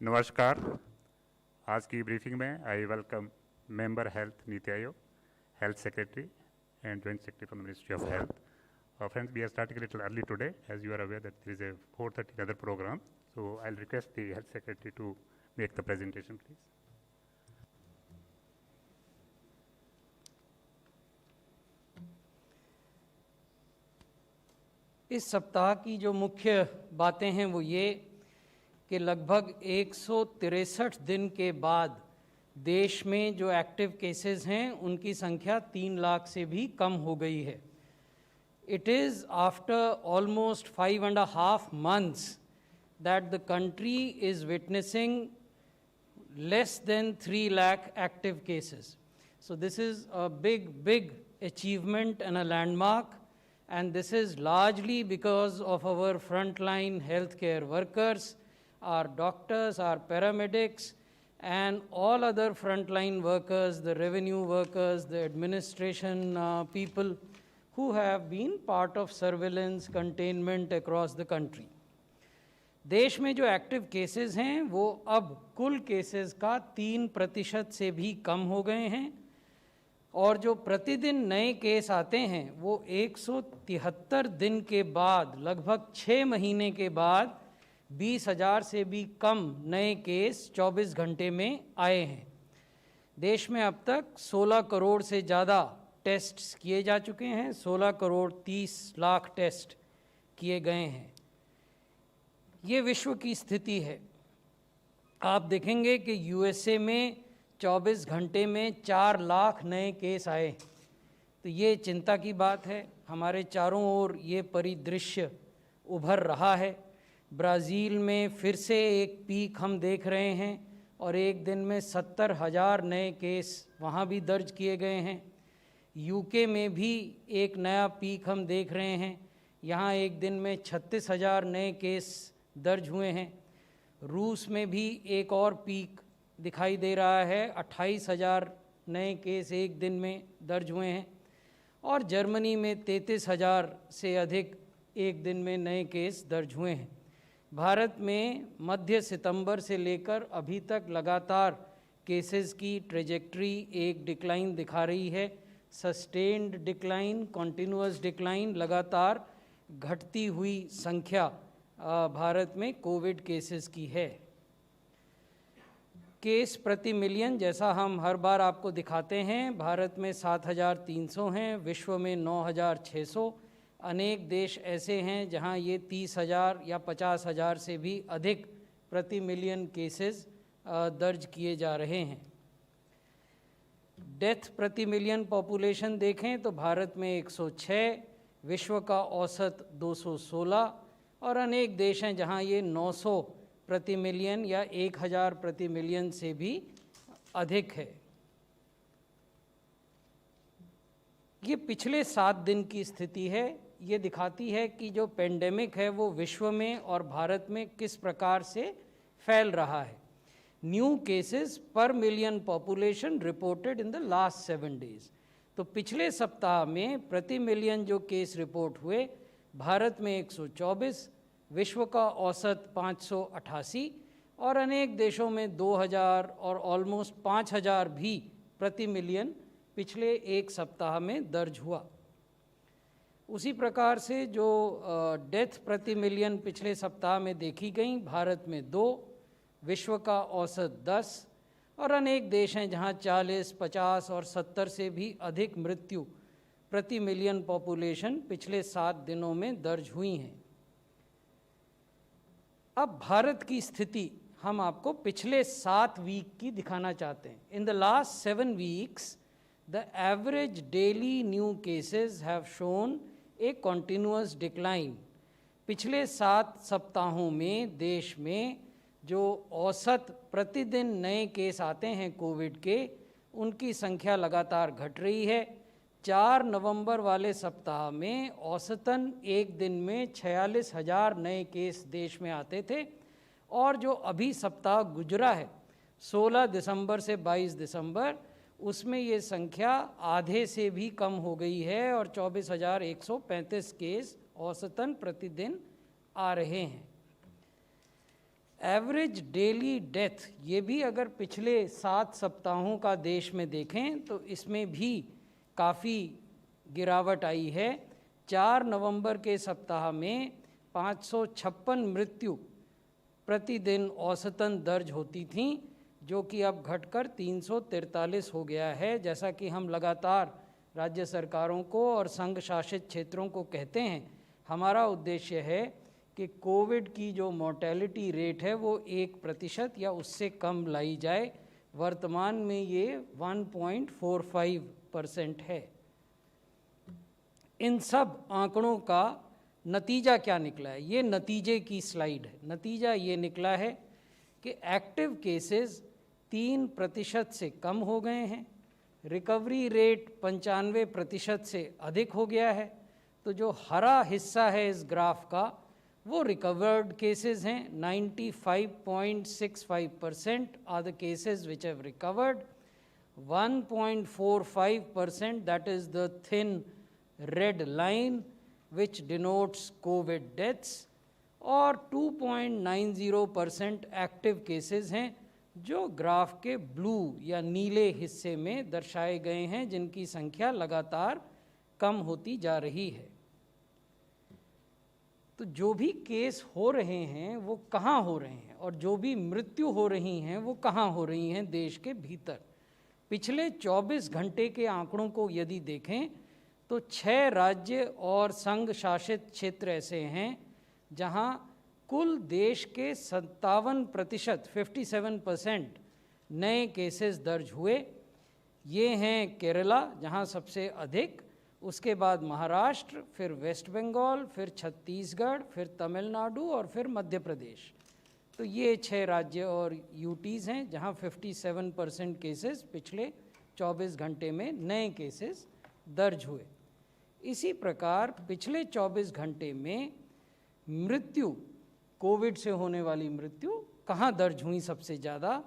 नमस्कार। आज की ब्रीफिंग में I welcome member health NITI Aayog, health secretary and joint secretary from the Ministry of Health. Friends, we are starting a little early today, as you are aware that there is a 4:30 other program. So I'll request the health secretary to make the presentation, please. इस सप्ताह की जो मुख्य बातें हैं वो ये कि लगभग 163 दिन के बाद देश में जो एक्टिव केसेस हैं उनकी संख्या 3 लाख से भी कम हो गई है। It is after almost 5.5 months that the country is witnessing less than 3 lakh active cases. So this is a big achievement and a landmark, and this is largely because of our frontline healthcare workers, our doctors, our paramedics, and all other frontline workers, the revenue workers, the administration people who have been part of surveillance containment across the country. देश में जो active cases हैं वो अब कुल cases का 3% से भी कम हो गए हैं, और जो प्रतिदिन नए केस आते हैं वो 173 दिन के बाद, लगभग 6 महीने के बाद 20,000 से भी कम नए केस 24 घंटे में आए हैं। देश में अब तक 16 करोड़ से ज़्यादा टेस्ट किए जा चुके हैं, 16 करोड़ 30 लाख टेस्ट किए गए हैं। ये विश्व की स्थिति है। आप देखेंगे कि यूएसए में 24 घंटे में 4 लाख नए केस आए, तो ये चिंता की बात है। हमारे चारों ओर ये परिदृश्य उभर रहा है। ब्राज़ील में फिर से एक पीक हम देख रहे हैं और एक दिन में 70,000 नए केस वहाँ भी दर्ज किए गए हैं। यूके में भी एक नया पीक हम देख रहे हैं, यहाँ एक दिन में 36,000 नए केस दर्ज हुए हैं। रूस में भी एक और पीक दिखाई दे रहा है, 28,000 नए केस एक दिन में दर्ज हुए हैं, और जर्मनी में 33,000 से अधिक एक दिन में नए केस दर्ज हुए हैं। भारत में मध्य सितंबर से लेकर अभी तक लगातार केसेस की ट्रेजेक्ट्री एक डिक्लाइन दिखा रही है, सस्टेन्ड डिक्लाइन, कॉन्टिन्यूअस डिक्लाइन, लगातार घटती हुई संख्या भारत में कोविड केसेस की है। केस प्रति मिलियन जैसा हम हर बार आपको दिखाते हैं, भारत में 7,300 हैं, विश्व में 9,600। अनेक देश ऐसे हैं जहां ये 30,000 या 50,000 से भी अधिक प्रति मिलियन केसेस दर्ज किए जा रहे हैं। डेथ प्रति मिलियन पॉपुलेशन देखें तो भारत में 106, विश्व का औसत 216, और अनेक देश हैं जहां ये 900 प्रति मिलियन या 1,000 प्रति मिलियन से भी अधिक है। ये पिछले 7 दिन की स्थिति है। ये दिखाती है कि जो पेंडेमिक है वो विश्व में और भारत में किस प्रकार से फैल रहा है। न्यू केसेस पर million population reported in the last 7 days। तो पिछले सप्ताह में प्रति मिलियन जो केस रिपोर्ट हुए, भारत में 124, विश्व का औसत 588, और अनेक देशों में 2,000 और ऑलमोस्ट 5,000 भी प्रति मिलियन पिछले एक सप्ताह में दर्ज हुआ। उसी प्रकार से जो डेथ प्रति मिलियन पिछले सप्ताह में देखी गई, भारत में 2, विश्व का औसत 10, और अनेक देश हैं जहां 40, 50 और 70 से भी अधिक मृत्यु प्रति मिलियन पॉपुलेशन पिछले 7 दिनों में दर्ज हुई हैं। अब भारत की स्थिति हम आपको पिछले 7 वीक की दिखाना चाहते हैं। In the last 7 weeks, the average daily new cases have shown A continuous decline. पिछले 7 सप्ताहों में देश में जो औसत प्रतिदिन नए केस आते हैं कोविड के, उनकी संख्या लगातार घट रही है। 4 नवंबर वाले सप्ताह में औसतन एक दिन में 46,000 नए केस देश में आते थे, और जो अभी सप्ताह गुजरा है 16 दिसंबर से 22 दिसंबर, उसमें ये संख्या आधे से भी कम हो गई है और 24,135 केस औसतन प्रतिदिन आ रहे हैं। एवरेज डेली डेथ, ये भी अगर पिछले 7 सप्ताहों का देश में देखें तो इसमें भी काफ़ी गिरावट आई है। 4 नवंबर के सप्ताह में 556 मृत्यु प्रतिदिन औसतन दर्ज होती थीं, जो कि अब घटकर 343 हो गया है। जैसा कि हम लगातार राज्य सरकारों को और संघ शासित क्षेत्रों को कहते हैं, हमारा उद्देश्य है कि कोविड की जो मोर्टेलिटी रेट है वो 1% या उससे कम लाई जाए। वर्तमान में ये 1.45% है। इन सब आंकड़ों का नतीजा क्या निकला है? ये नतीजे की स्लाइड है। नतीजा ये निकला है कि एक्टिव केसेस 3% से कम हो गए हैं, रिकवरी रेट 95% से अधिक हो गया है। तो जो हरा हिस्सा है इस ग्राफ का वो रिकवर्ड केसेस हैं। 95.65% are the cases which have recovered, 1.45% that is the thin red line which denotes COVID deaths, और 2.90% एक्टिव केसेस हैं जो ग्राफ के ब्लू या नीले हिस्से में दर्शाए गए हैं, जिनकी संख्या लगातार कम होती जा रही है। तो जो भी केस हो रहे हैं वो कहाँ हो रहे हैं, और जो भी मृत्यु हो रही हैं वो कहाँ हो रही हैं देश के भीतर। पिछले 24 घंटे के आंकड़ों को यदि देखें तो 6 राज्य और संघ शासित क्षेत्र ऐसे हैं जहां कुल देश के 57%, 57% नए केसेस दर्ज हुए। ये हैं केरला जहां सबसे अधिक, उसके बाद महाराष्ट्र, फिर वेस्ट बंगाल, फिर छत्तीसगढ़, फिर तमिलनाडु और फिर मध्य प्रदेश। तो ये 6 राज्य और यूटीज़ हैं जहां 57% केसेस पिछले 24 घंटे में नए केसेस दर्ज हुए। इसी प्रकार पिछले 24 घंटे में मृत्यु, कोविड से होने वाली मृत्यु कहाँ दर्ज हुई सबसे ज़्यादा?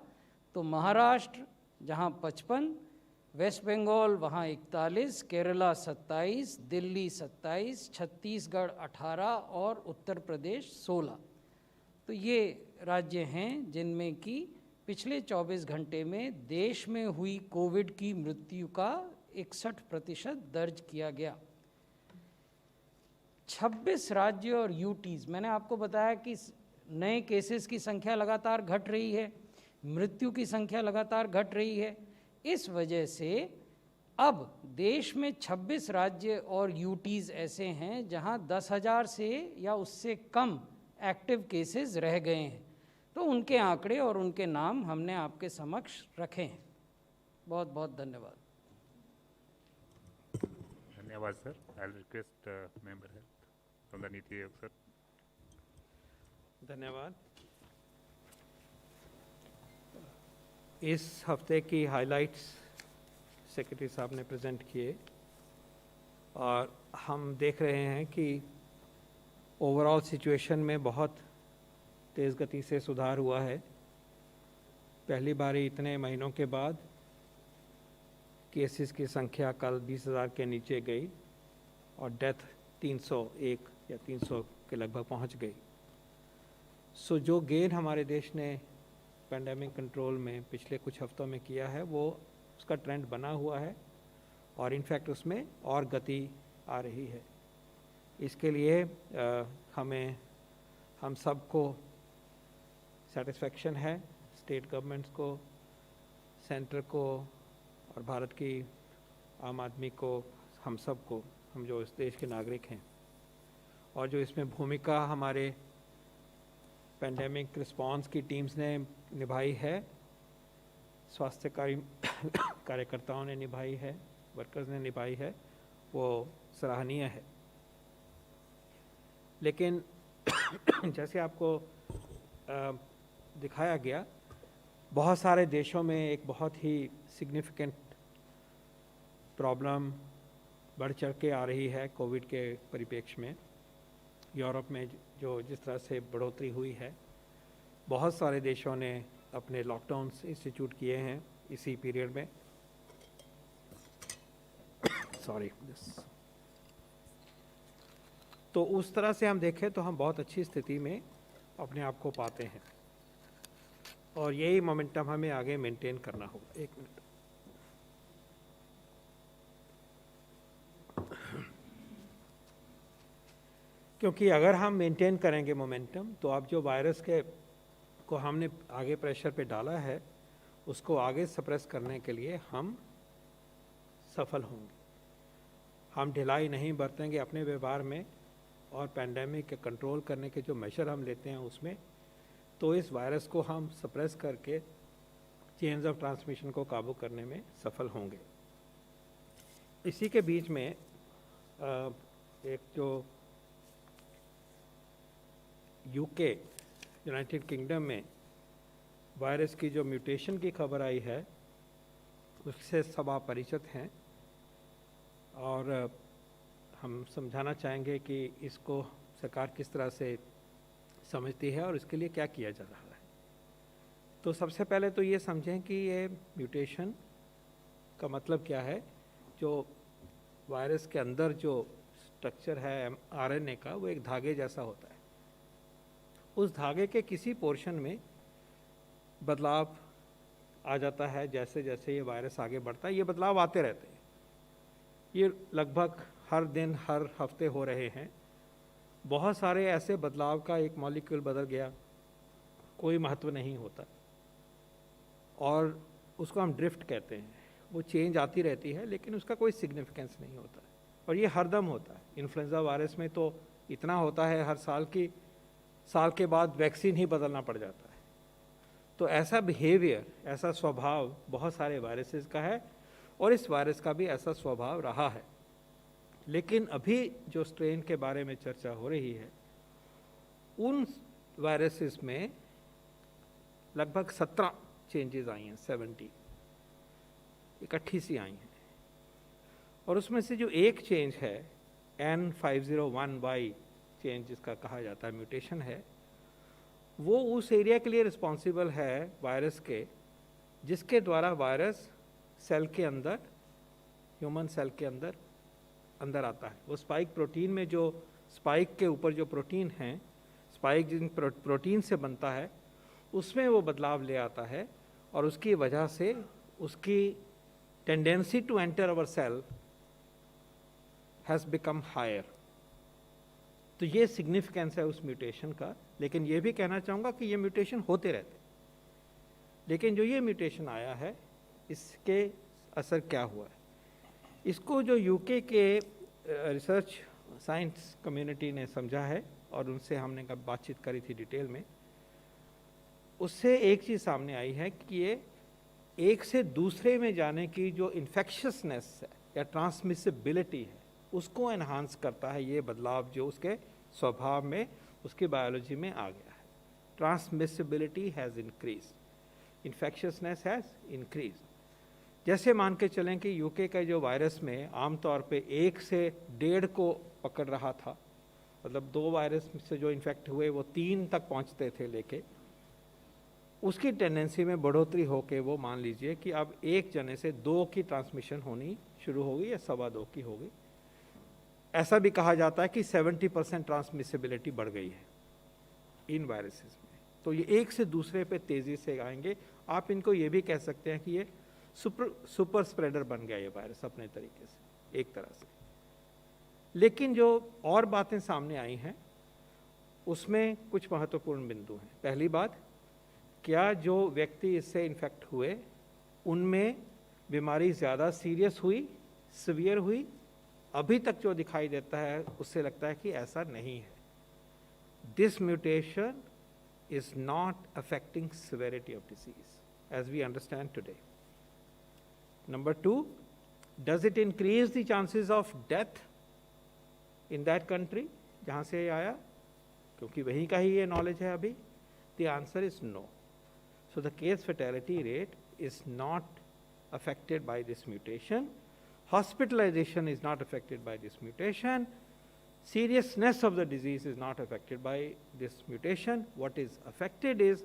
तो महाराष्ट्र जहाँ 55, वेस्ट बंगाल वहाँ 41, केरला 27, दिल्ली 27, छत्तीसगढ़ 18 और उत्तर प्रदेश 16। तो ये राज्य हैं जिनमें कि पिछले 24 घंटे में देश में हुई कोविड की मृत्यु का 61% दर्ज किया गया। 26 राज्य और यूटीज़, मैंने आपको बताया कि नए केसेस की संख्या लगातार घट रही है, मृत्यु की संख्या लगातार घट रही है। इस वजह से अब देश में 26 राज्य और यूटीज़ ऐसे हैं जहां 10,000 से या उससे कम एक्टिव केसेस रह गए हैं। तो उनके आंकड़े और उनके नाम हमने आपके समक्ष रखे हैं। बहुत बहुत धन्यवाद। धन्यवाद sir. I will request member health from the NITI Aayog sir. धन्यवाद। इस हफ्ते की हाइलाइट्स सेक्रेटरी साहब ने प्रेजेंट किए और हम देख रहे हैं कि ओवरऑल सिचुएशन में बहुत तेज़ गति से सुधार हुआ है। पहली बारी इतने महीनों के बाद केसेस की संख्या कल 20,000 के नीचे गई और डेथ 301 या 300 के लगभग पहुंच गई। सो जो गेन हमारे देश ने पैंडेमिक कंट्रोल में पिछले कुछ हफ्तों में किया है वो उसका ट्रेंड बना हुआ है और इनफैक्ट उसमें और गति आ रही है। इसके लिए हम सबको सेटिस्फेक्शन है, स्टेट गवर्नमेंट्स को, सेंटर को और भारत की आम आदमी को, हम सबको, हम जो इस देश के नागरिक हैं। और जो इसमें भूमिका हमारे पैंडेमिक रिस्पांस की टीम्स ने निभाई है, स्वास्थ्य कार्यकर्ताओं ने निभाई है, वर्कर्स ने निभाई है, वो सराहनीय है। लेकिन जैसे आपको दिखाया गया, बहुत सारे देशों में एक बहुत ही सिग्निफिकेंट प्रॉब्लम बढ़ चढ़ के आ रही है कोविड के परिप्रेक्ष्य में। यूरोप में जो जिस तरह से बढ़ोतरी हुई है, बहुत सारे देशों ने अपने लॉकडाउन्स इंस्टीट्यूट किए हैं इसी पीरियड में। सॉरी। तो उस तरह से हम देखें तो हम बहुत अच्छी स्थिति में अपने आप को पाते हैं। और यही मोमेंटम हमें आगे मेंटेन करना होगा। एक मिनट। क्योंकि अगर हम मेंटेन करेंगे मोमेंटम तो अब जो वायरस के को हमने आगे प्रेशर पे डाला है उसको आगे सप्रेस करने के लिए हम सफल होंगे। हम ढिलाई नहीं बरतेंगे अपने व्यवहार में और पैंडेमिक के कंट्रोल करने के जो मेजर हम लेते हैं उसमें, तो इस वायरस को हम सप्रेस करके चेन्स ऑफ ट्रांसमिशन को काबू करने में सफल होंगे। इसी के बीच में एक जो यूके यूनाइटेड किंगडम में वायरस की जो म्यूटेशन की खबर आई है उससे सब आप परिचित हैं और हम समझाना चाहेंगे कि इसको सरकार किस तरह से समझती है और इसके लिए क्या किया जा रहा है। तो सबसे पहले तो ये समझें कि ये म्यूटेशन का मतलब क्या है। जो वायरस के अंदर जो स्ट्रक्चर है आरएनए का, वो एक धागे जैसा होता है। उस धागे के किसी पोर्शन में बदलाव आ जाता है जैसे जैसे ये वायरस आगे बढ़ता है। ये बदलाव आते रहते हैं, ये लगभग हर दिन हर हफ्ते हो रहे हैं। बहुत सारे ऐसे बदलाव का एक मॉलिक्यूल बदल गया, कोई महत्व नहीं होता और उसको हम ड्रिफ्ट कहते हैं। वो चेंज आती रहती है लेकिन उसका कोई सिग्निफिकेंस नहीं होता और ये हरदम होता है। इन्फ्लुएंजा वायरस में तो इतना होता है हर साल के बाद वैक्सीन ही बदलना पड़ जाता है। तो ऐसा बिहेवियर, ऐसा स्वभाव बहुत सारे वायरसेस का है और इस वायरस का भी ऐसा स्वभाव रहा है। लेकिन अभी जो स्ट्रेन के बारे में चर्चा हो रही है उन वायरसेस में लगभग 17 चेंजेस आई हैं, 70 इकट्ठी सी आई हैं। और उसमें से जो एक चेंज है N501Y चेंज जिसका कहा जाता है म्यूटेशन है, वो उस एरिया के लिए रिस्पॉन्सिबल है वायरस के जिसके द्वारा वायरस सेल के अंदर, ह्यूमन सेल के अंदर आता है। वो स्पाइक प्रोटीन में जो स्पाइक के ऊपर जो प्रोटीन हैं, स्पाइक जिन प्रोटीन से बनता है उसमें वो बदलाव ले आता है और उसकी वजह से उसकी tendency to enter our cell has become higher. तो ये सिग्निफिकेंस है उस म्यूटेशन का। लेकिन ये भी कहना चाहूँगा कि ये म्यूटेशन होते रहते हैं। लेकिन जो ये म्यूटेशन आया है इसके असर क्या हुआ है, इसको जो यूके के रिसर्च साइंस कम्युनिटी ने समझा है और उनसे हमने कब बातचीत करी थी डिटेल में, उससे एक चीज़ सामने आई है कि ये एक से दूसरे में जाने की जो इन्फेक्शसनेस है या ट्रांसमिसिबिलिटी है उसको एनहांस करता है। ये बदलाव जो उसके स्वभाव में, उसकी बायोलॉजी में आ गया है। Transmissibility has increase, infectiousness has increase. जैसे मान के चलें कि यूके का जो वायरस में आमतौर पे 1 से 1.5 को पकड़ रहा था, मतलब 2 वायरस से जो इन्फेक्ट हुए वो 3 तक पहुंचते थे, लेके उसकी टेंडेंसी में बढ़ोतरी होके वो मान लीजिए कि अब 1 जने से 2 की ट्रांसमिशन होनी शुरू होगी या 2.25 की होगी। ऐसा भी कहा जाता है कि 70% ट्रांसमिसिबिलिटी बढ़ गई है इन वायरसेस में। तो ये एक से दूसरे पे तेज़ी से आएंगे। आप इनको ये भी कह सकते हैं कि ये सुपर स्प्रेडर बन गया ये वायरस अपने तरीके से, एक तरह से। लेकिन जो और बातें सामने आई हैं उसमें कुछ महत्वपूर्ण बिंदु हैं। पहली बात, क्या जो व्यक्ति इससे इन्फेक्ट हुए उनमें बीमारी ज़्यादा सीरियस हुई, सिवियर हुई? अभी तक जो दिखाई देता है उससे लगता है कि ऐसा नहीं है। This mutation is not affecting severity of disease as we understand today. Number 2, does it increase the chances of death in that country जहाँ से ये आया, क्योंकि वहीं का ही ये knowledge है अभी? The answer is no. So the case fatality rate is not affected by this mutation. Hospitalization is not affected by this mutation. Seriousness of the disease is not affected by this mutation. What is affected is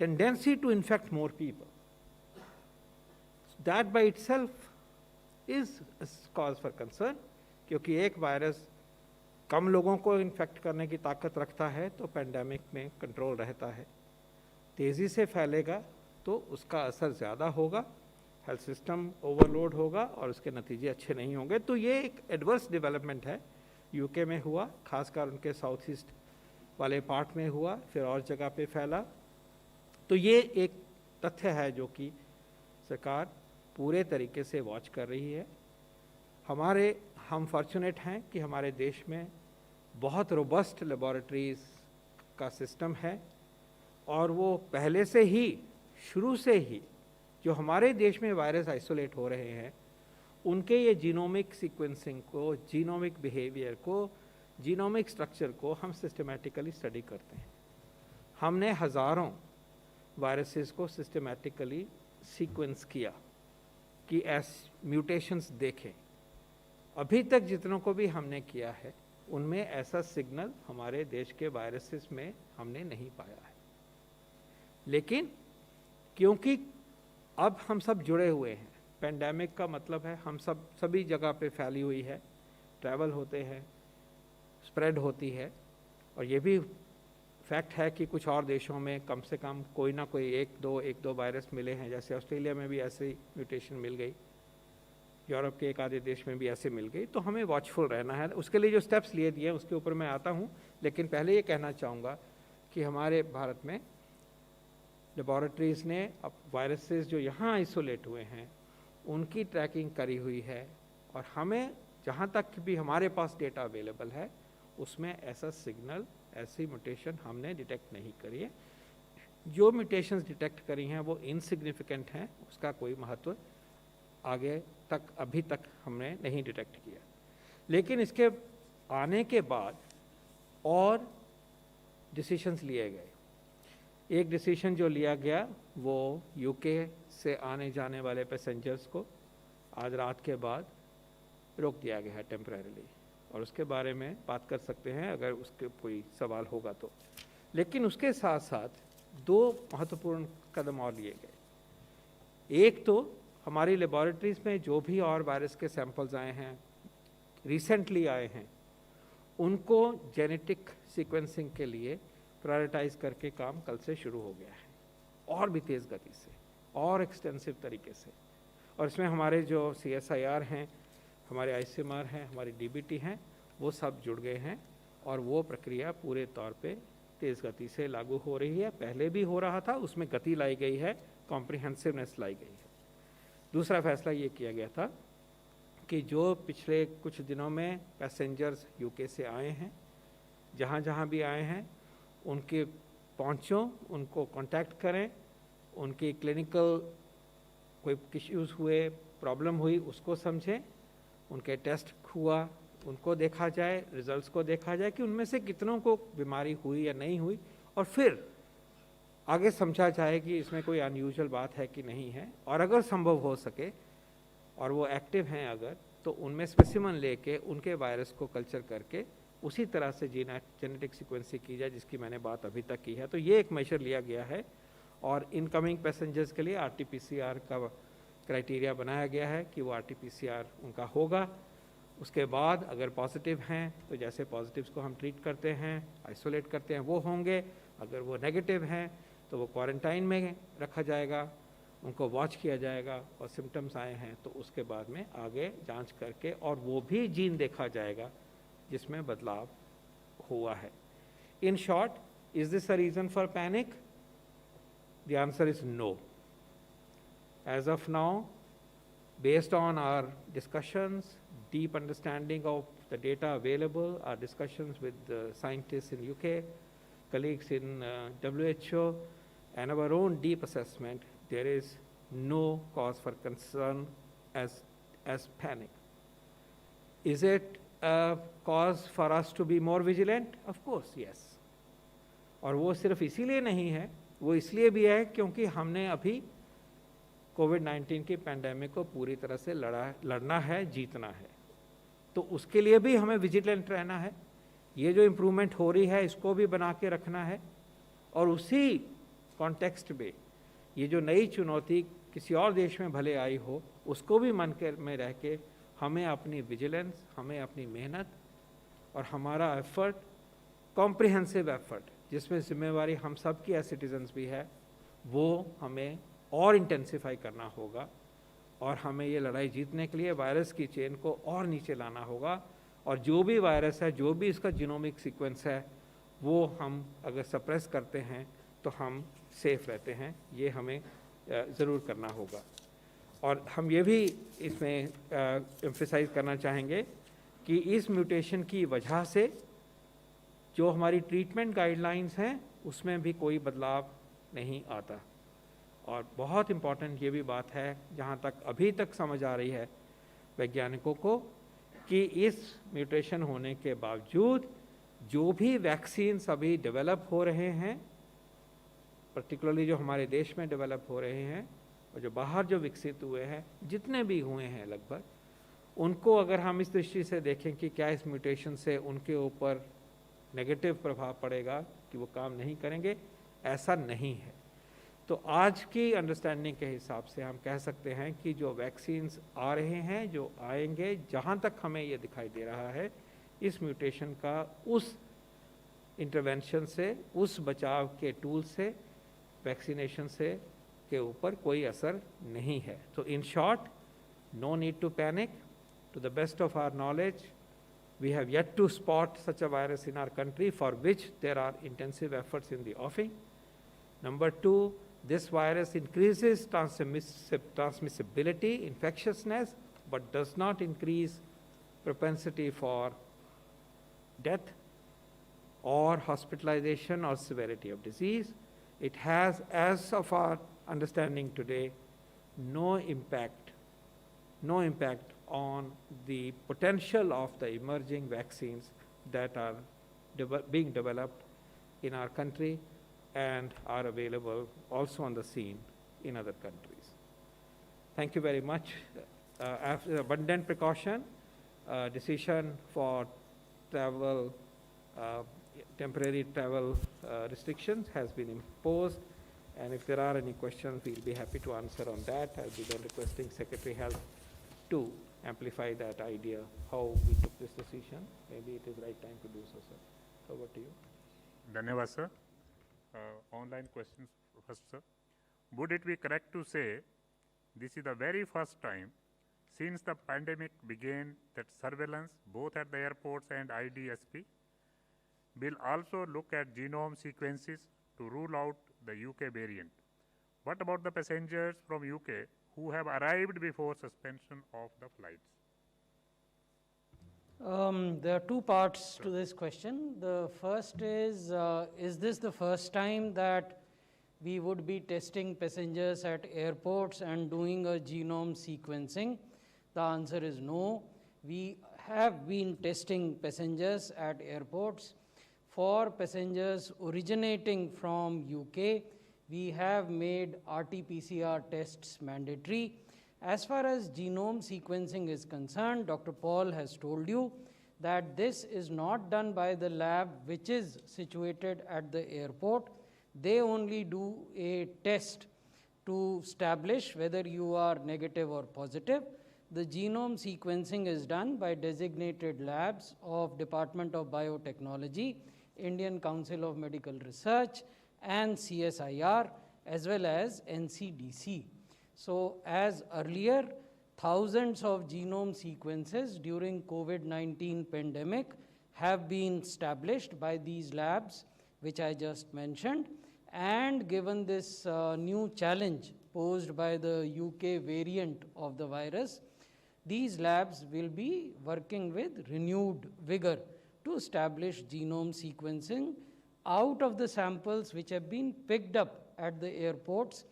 tendency to infect more people. That by itself is a cause for concern, क्योंकि एक virus कम लोगों को infect करने की ताकत रखता है तो पेंडेमिक में कंट्रोल रहता है। तेज़ी से फैलेगा तो उसका असर ज़्यादा होगा, हेल्थ सिस्टम ओवरलोड होगा और उसके नतीजे अच्छे नहीं होंगे। तो ये एक एडवर्स डेवलपमेंट है, यूके में हुआ, खासकर उनके साउथ ईस्ट वाले पार्ट में हुआ, फिर और जगह पे फैला। तो ये एक तथ्य है जो कि सरकार पूरे तरीके से वॉच कर रही है। हम फॉर्चुनेट हैं कि हमारे देश में बहुत रोबस्ट लेबॉरेटरीज़ का सिस्टम है और वो पहले से ही, शुरू से ही जो हमारे देश में वायरस आइसोलेट हो रहे हैं उनके ये जीनोमिक सीक्वेंसिंग को, जीनोमिक बिहेवियर को, जीनोमिक स्ट्रक्चर को हम सिस्टमैटिकली स्टडी करते हैं। हमने हज़ारों वायरसेस को सिस्टमैटिकली सीक्वेंस किया कि म्यूटेशंस देखें। अभी तक जितनों को भी हमने किया है उनमें ऐसा सिग्नल हमारे देश के वायरसेस में हमने नहीं पाया है। लेकिन क्योंकि अब हम सब जुड़े हुए हैं, पेंडेमिक का मतलब है हम सभी जगह पे फैली हुई है, ट्रैवल होते हैं, स्प्रेड होती है, और ये भी फैक्ट है कि कुछ और देशों में कम से कम कोई ना कोई एक दो वायरस मिले हैं। जैसे ऑस्ट्रेलिया में भी ऐसी म्यूटेशन मिल गई, यूरोप के एक आधे देश में भी ऐसे मिल गई। तो हमें वॉचफुल रहना है। उसके लिए जो स्टेप्स लिए दिए उसके ऊपर मैं आता हूँ, लेकिन पहले ये कहना चाहूँगा कि हमारे भारत में लेबॉरेटरीज़ ने अब वायरसेस जो यहाँ आइसोलेट हुए हैं उनकी ट्रैकिंग करी हुई है, और हमें जहाँ तक भी हमारे पास डेटा अवेलेबल है उसमें ऐसा सिग्नल, ऐसी म्यूटेशन हमने डिटेक्ट नहीं करी है। जो म्यूटेशंस डिटेक्ट करी हैं वो इनसिग्निफिकेंट हैं, उसका कोई महत्व आगे तक अभी तक हमने नहीं डिटेक्ट किया। लेकिन इसके आने के बाद और डिसीशंस लिए गए। एक डिसीजन जो लिया गया वो यूके से आने जाने वाले पैसेंजर्स को आज रात के बाद रोक दिया गया है टेम्परेरीली, और उसके बारे में बात कर सकते हैं अगर उसके कोई सवाल होगा तो। लेकिन उसके साथ साथ दो महत्वपूर्ण कदम और लिए गए। एक तो हमारी लेबॉरेटरीज़ में जो भी और वायरस के सैंपल्स आए हैं, रिसेंटली आए हैं, उनको जेनेटिक सीक्वेंसिंग के लिए प्रायोरिटाइज करके काम कल से शुरू हो गया है, और भी तेज़ गति से और एक्सटेंसिव तरीके से। और इसमें हमारे जो CSIR हैं, हमारे ICMR हैं, हमारी DBT हैं, वो सब जुड़ गए हैं, और वो प्रक्रिया पूरे तौर पे तेज़ गति से लागू हो रही है। पहले भी हो रहा था, उसमें गति लाई गई है, कॉम्प्रिहेंसिवनेस लाई गई है। दूसरा फैसला ये किया गया था कि जो पिछले कुछ दिनों में पैसेंजर्स यूके से आए हैं, जहाँ जहाँ भी आए हैं, उनके पहुँचों, उनको कांटेक्ट करें, उनकी क्लिनिकल कोई इश्यूज़ हुए, प्रॉब्लम हुई, उसको समझें, उनके टेस्ट हुआ उनको देखा जाए, रिजल्ट्स को देखा जाए कि उनमें से कितनों को बीमारी हुई या नहीं हुई, और फिर आगे समझा जाए कि इसमें कोई अनयूजुअल बात है कि नहीं है। और अगर संभव हो सके और वो एक्टिव हैं अगर, तो उनमें स्पेसिमन लेके उनके वायरस को कल्चर करके उसी तरह से जेनेटिक सीक्वेंसिंग की जाए जिसकी मैंने बात अभी तक की है। तो ये एक मेजर लिया गया है, और इनकमिंग पैसेंजर्स के लिए RT-PCR का क्राइटेरिया बनाया गया है कि वो RT-PCR उनका होगा। उसके बाद अगर पॉजिटिव हैं तो जैसे पॉजिटिव्स को हम ट्रीट करते हैं, आइसोलेट करते हैं, वो होंगे। अगर वो नेगेटिव हैं तो वो क्वारंटाइन में रखा जाएगा, उनको वॉच किया जाएगा, और सिम्टम्स आए हैं तो उसके बाद में आगे जांच करके, और वो भी जीन देखा जाएगा जिसमें बदलाव हुआ है। In short, is this a reason for panic? The answer is no. As of now, based on our discussions, deep understanding of the data available, our discussions with the scientists in UK, colleagues in WHO, and our own deep assessment, there is no cause for concern as panic. Is it a cause for us to be more vigilant? Of course, yes. और वो सिर्फ इसीलिए नहीं है, वो इसलिए भी है क्योंकि हमने अभी कोविड-19 की पैंडेमिक को पूरी तरह से लड़ना है, जीतना है। तो उसके लिए भी हमें विजिलेंट रहना है। ये जो इम्प्रूवमेंट हो रही है इसको भी बना के रखना है, और उसी कॉन्टेक्स्ट में ये जो नई चुनौती किसी और देश में भले आई हो, उसको भी मन में रह के हमें अपनी विजिलेंस, हमें अपनी मेहनत और हमारा एफर्ट, कॉम्प्रिहेंसिव एफर्ट, जिसमें जिम्मेवारी हम सब की एज सिटीजन्स भी है, वो हमें और इंटेंसिफाई करना होगा और हमें ये लड़ाई जीतने के लिए वायरस की चेन को और नीचे लाना होगा। और जो भी वायरस है, जो भी इसका जीनोमिक सीक्वेंस है, वो हम अगर सप्रेस करते हैं तो हम सेफ रहते हैं। ये हमें ज़रूर करना होगा। और हम ये भी इसमें एम्फेसाइज करना चाहेंगे कि इस म्यूटेशन की वजह से जो हमारी ट्रीटमेंट गाइडलाइंस हैं उसमें भी कोई बदलाव नहीं आता। और बहुत इम्पॉर्टेंट ये भी बात है, जहाँ तक अभी तक समझ आ रही है वैज्ञानिकों को, कि इस म्यूटेशन होने के बावजूद जो भी वैक्सीन्स अभी डेवलप हो रहे हैं, पर्टिकुलरली जो हमारे देश में डेवलप हो रहे हैं और जो बाहर जो विकसित हुए हैं, जितने भी हुए हैं लगभग, उनको अगर हम इस दृष्टि से देखें कि क्या इस म्यूटेशन से उनके ऊपर नेगेटिव प्रभाव पड़ेगा कि वो काम नहीं करेंगे, ऐसा नहीं है। तो आज की अंडरस्टैंडिंग के हिसाब से हम कह सकते हैं कि जो वैक्सीन्स आ रहे हैं, जो आएंगे, जहाँ तक हमें ये दिखाई दे रहा है, इस म्यूटेशन का उस इंटरवेंशन से, उस बचाव के टूल से, वैक्सीनेशन से के ऊपर कोई असर नहीं है। तो in short, no need to panic. To the best of our knowledge, we have yet to spot such a virus in our country, for which there are intensive efforts in the offing. Number two, this virus increases transmissibility, infectiousness, but does not increase propensity for death or hospitalization or severity of disease. It has, as of our understanding today, no impact on the potential of the emerging vaccines that are being developed in our country and are available also on the scene in other countries. Thank you very much. After abundant precaution, decision for travel, temporary travel restrictions has been imposed, and if there are any questions, we'll be happy to answer on that. I'll be then requesting Secretary Health to amplify that idea, how we took this decision. Maybe it is right time to do so, sir. Over to you. Dhanyavad, sir. Online questions first, sir. Would it be correct to say this is the very first time since the pandemic began that surveillance, both at the airports and IDSP, will also look at genome sequences to rule out the UK variant? What about the passengers from UK who have arrived before suspension of the flights? There are two parts to this question. The first is this the first time that we would be testing passengers at airports and doing a genome sequencing? The answer is no. We have been testing passengers at airports. For passengers originating from UK, we have made RT-PCR tests mandatory. As far as genome sequencing is concerned, Dr. Paul has told you that this is not done by the lab which is situated at the airport. They only do a test to establish whether you are negative or positive. The genome sequencing is done by designated labs of Department of Biotechnology, Indian Council of Medical Research, and CSIR, as well as NCDC. So as earlier, thousands of genome sequences during COVID-19 pandemic have been established by these labs, which I just mentioned. And given this new challenge posed by the UK variant of the virus, these labs will be working with renewed vigor to establish genome sequencing out of the samples which have been picked up at the airports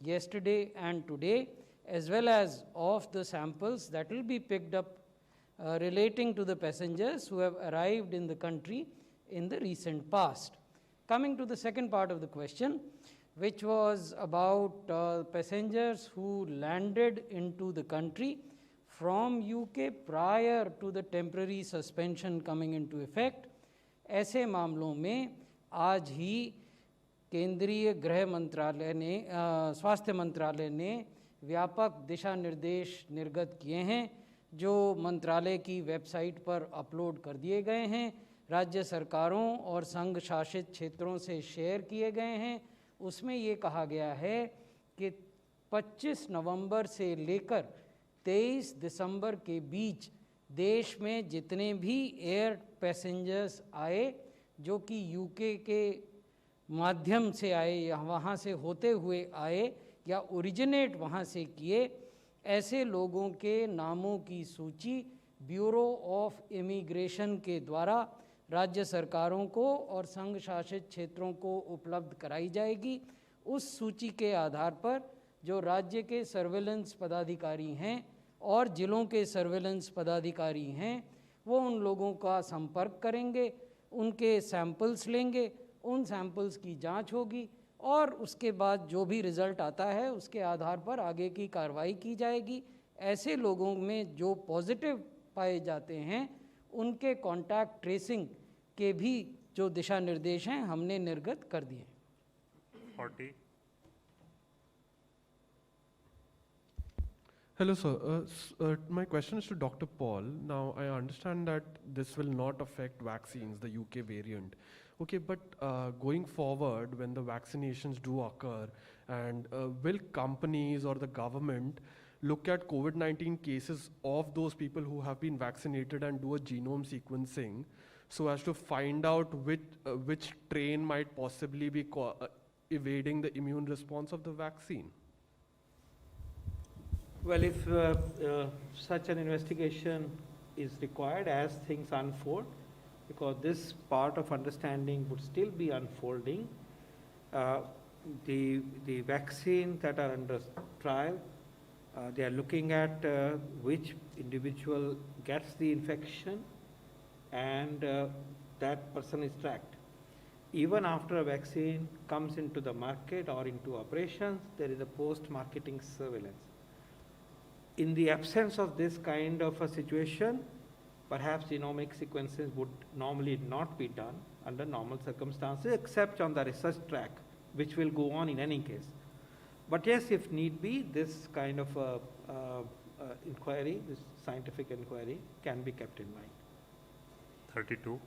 yesterday and today, as well as of the samples that will be picked up relating to the passengers who have arrived in the country in the recent past. Coming to the second part of the question, which was about passengers who landed into the country from UK prior to the temporary suspension coming into effect, ऐसे मामलों में आज ही केंद्रीय गृह मंत्रालय ने स्वास्थ्य मंत्रालय ने व्यापक दिशा निर्देश निर्गत किए हैं, जो मंत्रालय की वेबसाइट पर अपलोड कर दिए गए हैं, राज्य सरकारों और संघ शासित क्षेत्रों से शेयर किए गए हैं उसमें ये कहा गया है कि 25 नवंबर से लेकर 23 दिसंबर के बीच देश में जितने भी एयर पैसेंजर्स आए जो कि यूके के माध्यम से आए या वहाँ से होते हुए आए या ओरिजिनेट वहाँ से किए, ऐसे लोगों के नामों की सूची ब्यूरो ऑफ इमिग्रेशन के द्वारा राज्य सरकारों को और संघ शासित क्षेत्रों को उपलब्ध कराई जाएगी। उस सूची के आधार पर जो राज्य के सर्वेलेंस पदाधिकारी हैं और जिलों के सर्वेलेंस पदाधिकारी हैं वो उन लोगों का संपर्क करेंगे, उनके सैंपल्स लेंगे, उन सैंपल्स की जांच होगी और उसके बाद जो भी रिज़ल्ट आता है उसके आधार पर आगे की कार्रवाई की जाएगी। ऐसे लोगों में जो पॉजिटिव पाए जाते हैं उनके कॉन्टैक्ट ट्रेसिंग के भी जो दिशा निर्देश हैं हमने निर्गत कर दिए। 40. Hello, sir. My question is to Dr. Paul. Now, I understand that this will not affect vaccines, the UK variant. Okay, but going forward, when the vaccinations do occur, and will companies or the government look at COVID-19 cases of those people who have been vaccinated and do a genome sequencing so as to find out which strain might possibly be evading the immune response of the vaccine? Well, if such an investigation is required as things unfold, because this part of understanding would still be unfolding, the vaccine that are under trial, they are looking at which individual gets the infection and that person is tracked. Even after a vaccine comes into the market or into operations, there is a post-marketing surveillance. In the absence of this kind of a situation, perhaps genomic sequences would normally not be done under normal circumstances, except on the research track, which will go on in any case. But yes, if need be, this kind of inquiry, this scientific inquiry, can be kept in mind. 32.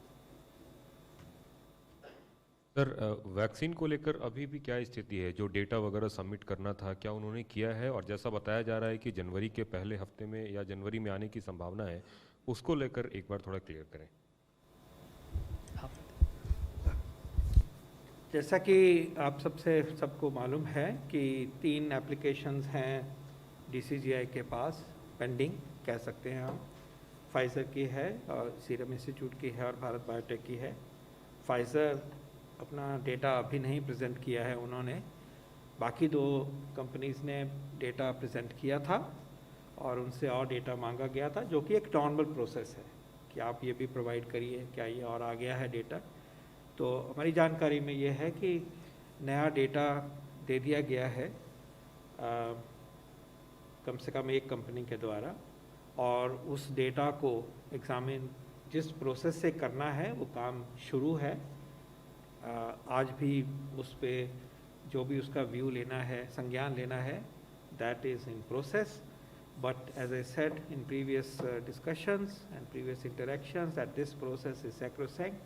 Sir vaccine को लेकर अभी भी क्या स्थिति है? जो data वगैरह submit करना था क्या उन्होंने किया है? और जैसा बताया जा रहा है कि जनवरी के पहले हफ्ते में या जनवरी में आने की संभावना है, उसको लेकर एक बार थोड़ा क्लियर करें। जैसा कि आप सबको मालूम है कि 3 एप्लीकेशंस हैं DCGI के पास पेंडिंग, कह सकते हैं हम। फाइज़र की है और सीरम इंस्टीट्यूट की है और भारत बायोटेक की है। फाइज़र अपना डेटा अभी नहीं प्रेजेंट किया है उन्होंने, बाकी 2 कंपनीज़ ने डेटा प्रेजेंट किया था और उनसे और डेटा मांगा गया था, जो कि एक नॉर्मल प्रोसेस है कि आप ये भी प्रोवाइड करिए, क्या ये और आ गया है डेटा। तो हमारी जानकारी में ये है कि नया डेटा दे दिया गया है कम से कम एक कंपनी के द्वारा, और उस डेटा को एग्जामिन जिस प्रोसेस से करना है वो काम शुरू है। आज भी उस पे जो भी उसका व्यू लेना है, संज्ञान लेना है, that is in process. But as I said in previous discussions and previous interactions, that this process is sacrosanct.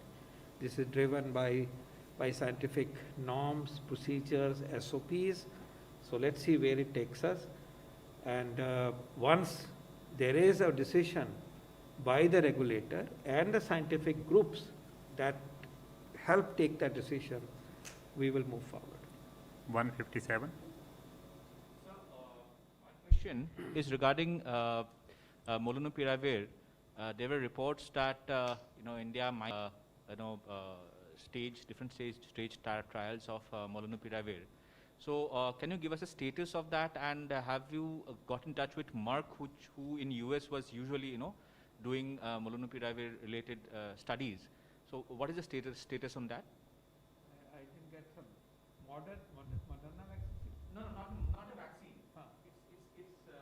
This is driven by scientific norms, procedures, SOPs. So let's see where it takes us. And once there is a decision by the regulator and the scientific groups that help take that decision, we will move forward. 157. Question is regarding molnupiravir. There were reports that India might stage different stage trials of molnupiravir. So can you give us a status of that, and have you got in touch with Merck, who in US was usually doing molnupiravir related studies? So what is the status on that? I didn't get some Moderna vaccine. No, not a vaccine. It's the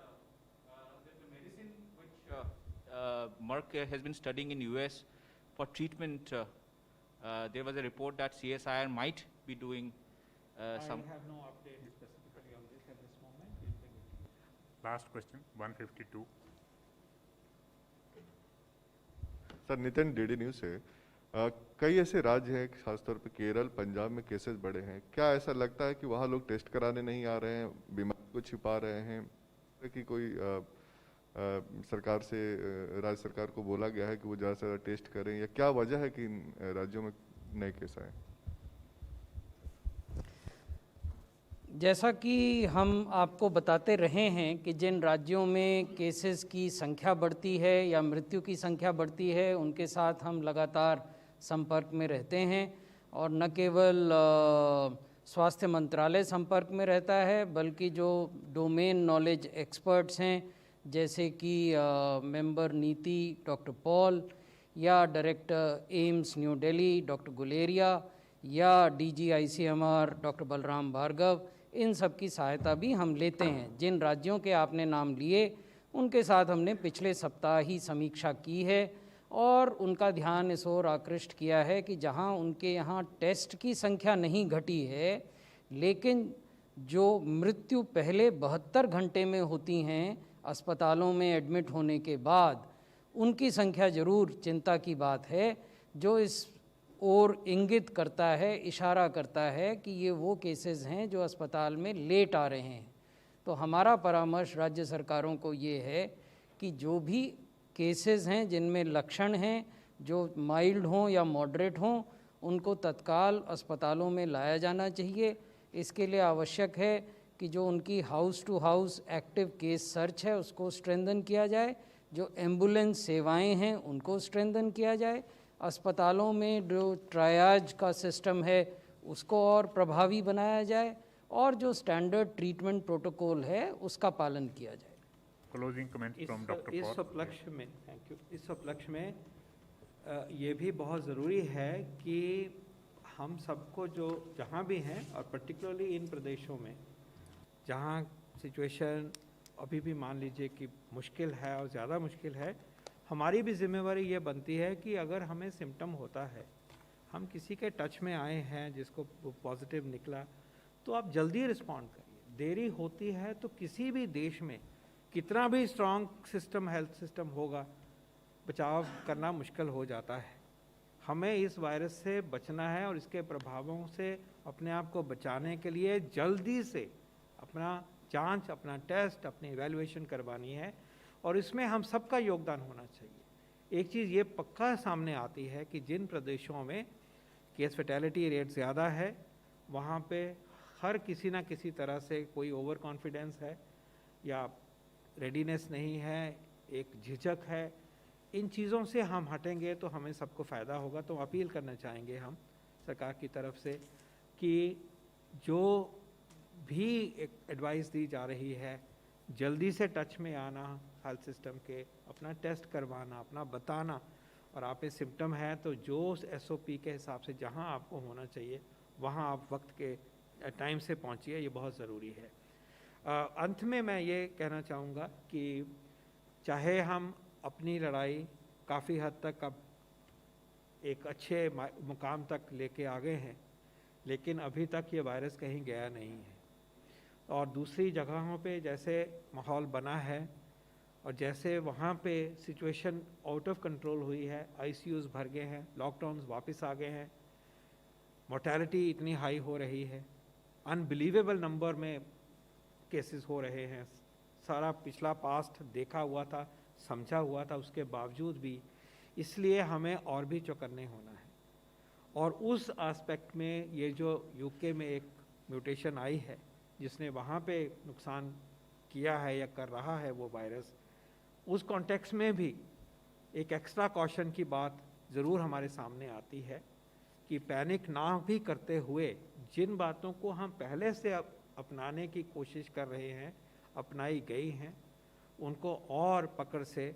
medicine which Merck has been studying in US for treatment. There was a report that CSIR might be doing some. I have no update specifically on this at this moment. We'll bring it to you. Last question, 152. Sir Nitin DD news से कई ऐसे राज्य हैं, खासतौर पे केरल, पंजाब में cases बढ़े हैं। क्या ऐसा लगता है कि वहाँ लोग टेस्ट कराने नहीं आ रहे हैं, बीमारी को छिपा रहे हैं, कि कोई सरकार से राज्य सरकार को बोला गया है कि वो ज़्यादा से ज़्यादा टेस्ट करें, या क्या वजह है कि इन राज्यों में नए केस आए? जैसा कि हम आपको बताते रहे हैं कि जिन राज्यों में केसेस की संख्या बढ़ती है या मृत्यु की संख्या बढ़ती है, उनके साथ हम लगातार संपर्क में रहते हैं। और न केवल स्वास्थ्य मंत्रालय संपर्क में रहता है, बल्कि जो डोमेन नॉलेज एक्सपर्ट्स हैं, जैसे कि मेंबर नीति डॉक्टर पॉल, या director AIIMS new Delhi doctor Guleria, या DG/ICMR डॉक्टर बलराम भार्गव, इन सब की सहायता भी हम लेते हैं। जिन राज्यों के आपने नाम लिए, उनके साथ हमने पिछले सप्ताह ही समीक्षा की है और उनका ध्यान इस ओर आकृष्ट किया है कि जहां उनके यहाँ टेस्ट की संख्या नहीं घटी है, लेकिन जो मृत्यु पहले 72 घंटे में होती हैं अस्पतालों में एडमिट होने के बाद, उनकी संख्या ज़रूर चिंता की बात है, जो इस और इंगित करता है, इशारा करता है कि ये वो केसेस हैं जो अस्पताल में लेट आ रहे हैं। तो हमारा परामर्श राज्य सरकारों को ये है कि जो भी केसेस हैं जिनमें लक्षण हैं, जो माइल्ड हों या मॉडरेट हों, उनको तत्काल अस्पतालों में लाया जाना चाहिए। इसके लिए आवश्यक है कि जो उनकी house to house active case search है उसको स्ट्रेंथन किया जाए, जो एम्बुलेंस सेवाएं हैं उनको स्ट्रेंथन किया जाए, अस्पतालों में जो ट्रायाज का सिस्टम है उसको और प्रभावी बनाया जाए, और जो स्टैंडर्ड ट्रीटमेंट प्रोटोकॉल है उसका पालन किया जाए। Closing comments from Dr. इस Paul. उपलक्ष्य में, थैंक यू, इस उपलक्ष्य में ये भी बहुत ज़रूरी है कि हम सबको जो जहाँ भी हैं, और पर्टिकुलरली इन प्रदेशों में जहाँ सिचुएशन अभी भी मान लीजिए कि मुश्किल है और ज़्यादा मुश्किल है, हमारी भी जिम्मेवारी ये बनती है कि अगर हमें सिम्टम होता है, हम किसी के टच में आए हैं जिसको पॉजिटिव निकला, तो आप जल्दी रिस्पॉन्ड करिए। देरी होती है तो किसी भी देश में कितना भी स्ट्रॉन्ग सिस्टम, हेल्थ सिस्टम होगा, बचाव करना मुश्किल हो जाता है। हमें इस वायरस से बचना है और इसके प्रभावों से अपने आप को बचाने के लिए जल्दी से अपना जांच, अपना टेस्ट, अपनी इवैल्यूएशन करवानी है, और इसमें हम सबका योगदान होना चाहिए। एक चीज़ ये पक्का सामने आती है कि जिन प्रदेशों में केस फैटेलिटी रेट ज़्यादा है, वहाँ पे हर किसी ना किसी तरह से कोई ओवर कॉन्फिडेंस है या रेडीनेस नहीं है, एक झिझक है। इन चीज़ों से हम हटेंगे तो हमें सबको फ़ायदा होगा। तो अपील करना चाहेंगे हम सरकार की तरफ से कि जो भी एक एडवाइस दी जा रही है, जल्दी से टच में आना हेल्थ सिस्टम के, अपना टेस्ट करवाना, अपना बताना, और आप में सिम्टम है तो जो SOP के हिसाब से जहां आपको होना चाहिए वहां आप वक्त के टाइम से पहुंचिए, ये बहुत ज़रूरी है। अंत में मैं ये कहना चाहूँगा कि चाहे हम अपनी लड़ाई काफ़ी हद तक अब एक अच्छे मुकाम तक लेके आ गए हैं, लेकिन अभी तक ये वायरस कहीं गया नहीं है। और दूसरी जगहों पे जैसे माहौल बना है और जैसे वहाँ पे सिचुएशन आउट ऑफ कंट्रोल हुई है, ICUs भर गए हैं, लॉकडाउन्स वापस आ गए हैं, मोर्टेलिटी इतनी हाई हो रही है, अनबिलीवेबल नंबर में केसेस हो रहे हैं, सारा पिछला पास्ट देखा हुआ था, समझा हुआ था, उसके बावजूद भी इसलिए हमें और भी चौकन्ने होना है। और उस एस्पेक्ट में ये जो UK में एक म्यूटेशन आई है जिसने वहाँ पे नुकसान किया है या कर रहा है वो वायरस, उस कॉन्टेक्स्ट में भी एक एक्स्ट्रा कॉशन की बात ज़रूर हमारे सामने आती है कि पैनिक ना भी करते हुए जिन बातों को हम पहले से अपनाने की कोशिश कर रहे हैं, अपनाई गई हैं, उनको और पकड़ से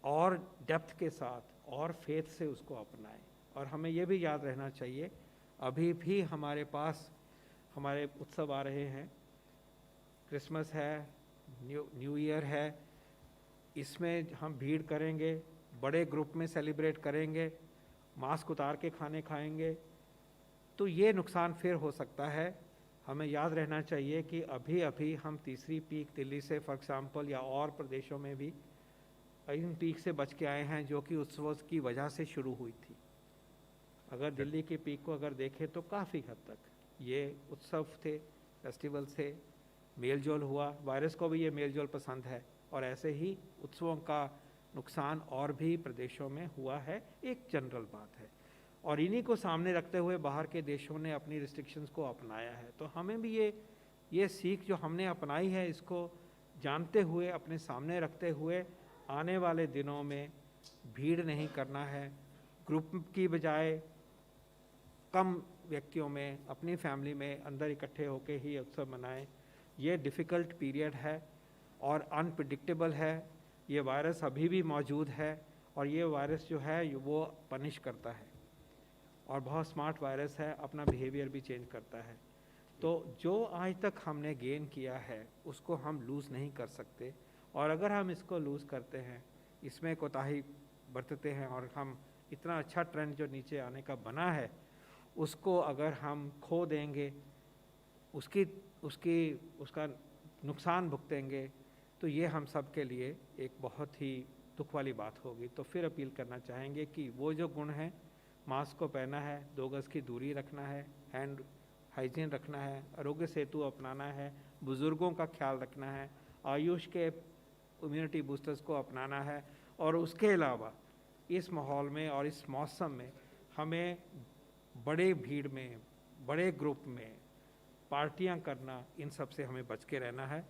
और डेप्थ के साथ और फेथ से उसको अपनाएं। और हमें ये भी याद रहना चाहिए, अभी भी हमारे पास हमारे उत्सव आ रहे हैं, क्रिसमस है, न्यू ईयर है, इसमें हम भीड़ करेंगे, बड़े ग्रुप में सेलिब्रेट करेंगे, मास्क उतार के खाने खाएंगे, तो ये नुकसान फिर हो सकता है। हमें याद रहना चाहिए कि अभी अभी हम तीसरी पीक दिल्ली से फॉर एग्जांपल या और प्रदेशों में भी इन पीक से बच के आए हैं जो कि उत्सव की वजह से शुरू हुई थी। अगर दिल्ली की पीक को अगर देखें तो काफ़ी हद तक ये उत्सव थे, फेस्टिवल थे, मेल जोल हुआ, वायरस को भी ये मेल जोल पसंद है, और ऐसे ही उत्सवों का नुकसान और भी प्रदेशों में हुआ है, एक जनरल बात है। और इन्हीं को सामने रखते हुए बाहर के देशों ने अपनी रिस्ट्रिक्शंस को अपनाया है, तो हमें भी ये सीख जो हमने अपनाई है, इसको जानते हुए, अपने सामने रखते हुए आने वाले दिनों में भीड़ नहीं करना है, ग्रुप की बजाय कम व्यक्तियों में, अपनी फैमिली में अंदर इकट्ठे होके ही उत्सव मनाएं। ये डिफ़िकल्ट पीरियड है और अनप्रिडिक्टेबल है, ये वायरस अभी भी मौजूद है, और ये वायरस जो है वो पनिश करता है और बहुत स्मार्ट वायरस है, अपना बिहेवियर भी चेंज करता है। तो जो आज तक हमने गेन किया है उसको हम लूज़ नहीं कर सकते, और अगर हम इसको लूज़ करते हैं, इसमें कोताही बरतते हैं, और हम इतना अच्छा ट्रेंड जो नीचे आने का बना है उसको अगर हम खो देंगे, उसका नुकसान भुगतेंगे, तो ये हम सब के लिए एक बहुत ही दुख वाली बात होगी। तो फिर अपील करना चाहेंगे कि वो जो गुण हैं, मास्क को पहना है, 2 गज़ की दूरी रखना है, हैंड हाइजीन रखना है, आरोग्य सेतु अपनाना है, बुज़ुर्गों का ख्याल रखना है, आयुष के इम्यूनिटी बूस्टर्स को अपनाना है, और उसके अलावा इस माहौल में और इस मौसम में हमें बड़े भीड़ में, बड़े ग्रुप में पार्टियां करना, इन सब से हमें बच के रहना है।